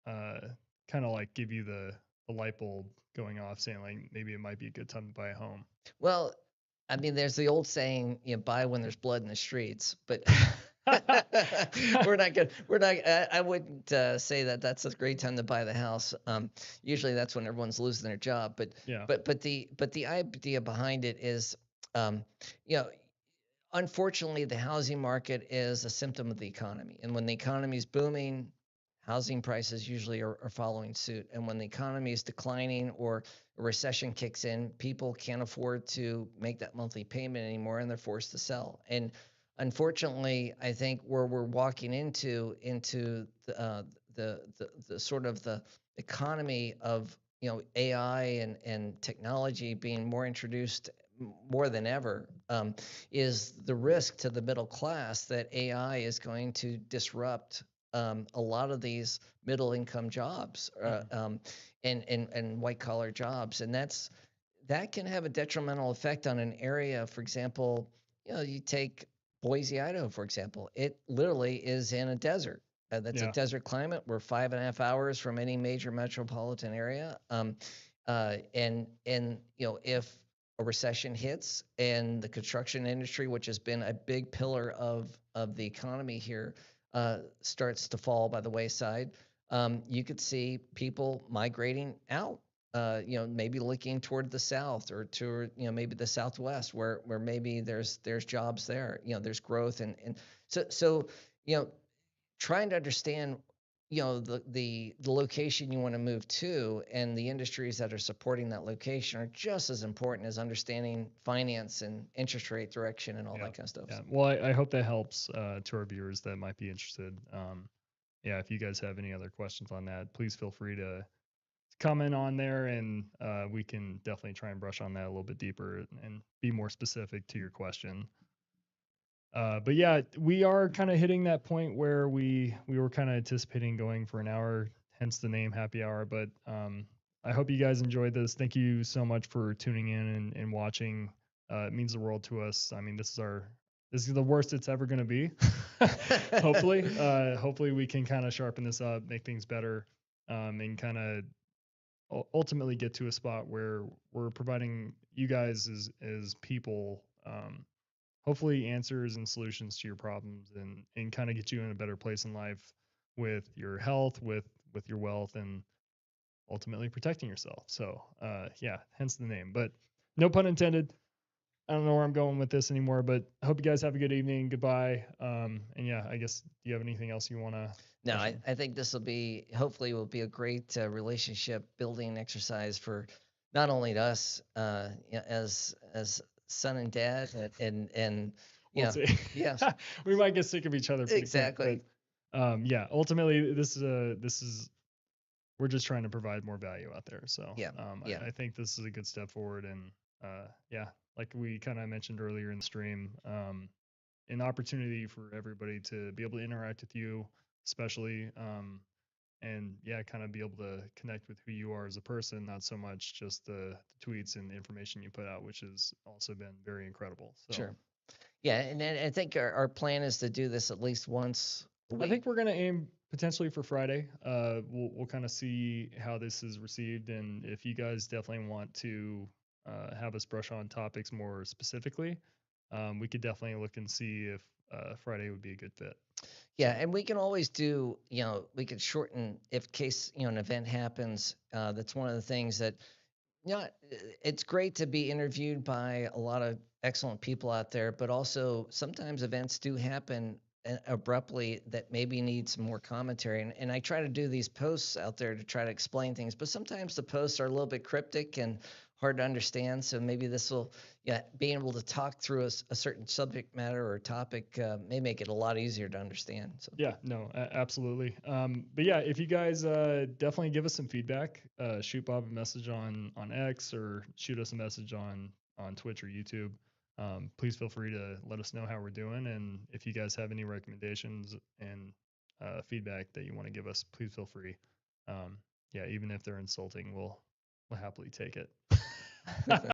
uh, kind of like give you the light bulb going off, saying like maybe it might be a good time to buy a home. Well, I mean, there's the old saying, buy when there's blood in the streets, but we're not good. We're not. I wouldn't say that that's a great time to buy the house. Usually, that's when everyone's losing their job. But Yeah, the idea behind it is, um, you know, unfortunately, the housing market is a symptom of the economy. And when the economy is booming, housing prices usually are following suit. And when the economy is declining or a recession kicks in, people can't afford to make that monthly payment anymore and they're forced to sell. And unfortunately, I think where we're walking into the sort of the economy of AI and technology being more introduced more than ever, is the risk to the middle class that AI is going to disrupt a lot of these middle income jobs, and white collar jobs, and that can have a detrimental effect on an area. For example, you take Boise, Idaho, for example. It literally is in a desert. That's a yeah, desert climate. We're 5.5 hours from any major metropolitan area. And if a recession hits and the construction industry, which has been a big pillar of the economy here, starts to fall by the wayside, you could see people migrating out. Maybe looking toward the south or to maybe the southwest, where maybe there's jobs there. There's growth, and so you know trying to understand, the location you want to move to, and the industries that are supporting that location are just as important as understanding finance and interest rate direction and all Yeah. that kind of stuff. Yeah. Well, I hope that helps to our viewers that might be interested. Yeah, if you guys have any other questions on that, please feel free to comment on there, and we can definitely try and brush on that a little bit deeper and be more specific to your question. But yeah, we are kind of hitting that point where we were kind of anticipating going for an hour, hence the name Happy Hour. But I hope you guys enjoyed this. Thank you so much for tuning in and watching. It means the world to us. I mean, this is the worst it's ever going to be. Hopefully we can kind of sharpen this up, make things better, and kind of ultimately get to a spot where we're providing you guys as people, hopefully answers and solutions to your problems, and kind of get you in a better place in life with your health, with your wealth, and ultimately protecting yourself. So yeah, hence the name, but no pun intended. I don't know where I'm going with this anymore, but I hope you guys have a good evening. Goodbye. And yeah, I guess, do you have anything else you want to? No, I think this hopefully will be a great relationship building exercise for not only us as son and dad, and We'll see. yeah, We might get sick of each other pretty exactly. quick, but yeah, ultimately this is we're just trying to provide more value out there. So Yeah, yeah. I think this is a good step forward, and yeah, like we kind of mentioned earlier in the stream, an opportunity for everybody to be able to interact with you, especially, and yeah, kind of be able to connect with who you are as a person, not so much just the tweets and the information you put out, which has also been very incredible. So Sure. Yeah, and then I think our plan is to do this at least once a I week. think we're gonna aim potentially for Friday. We'll kind of see how this is received, and if you guys definitely want to have us brush on topics more specifically, we could definitely look and see if Friday would be a good fit. Yeah, and we can always do, we could shorten if case, an event happens. That's one of the things that, it's great to be interviewed by a lot of excellent people out there, but also sometimes events do happen abruptly that maybe need some more commentary. And I try to do these posts out there to try to explain things, but sometimes the posts are a little bit cryptic and hard to understand. So maybe this will, yeah, being able to talk through a certain subject matter or topic may make it a lot easier to understand. So Yeah, no, absolutely. But yeah, if you guys definitely give us some feedback, shoot Bob a message on X, or shoot us a message on Twitch or YouTube. Please feel free to let us know how we're doing, and if you guys have any recommendations and feedback that you want to give us, please feel free. Yeah, even if they're insulting, we'll happily take it.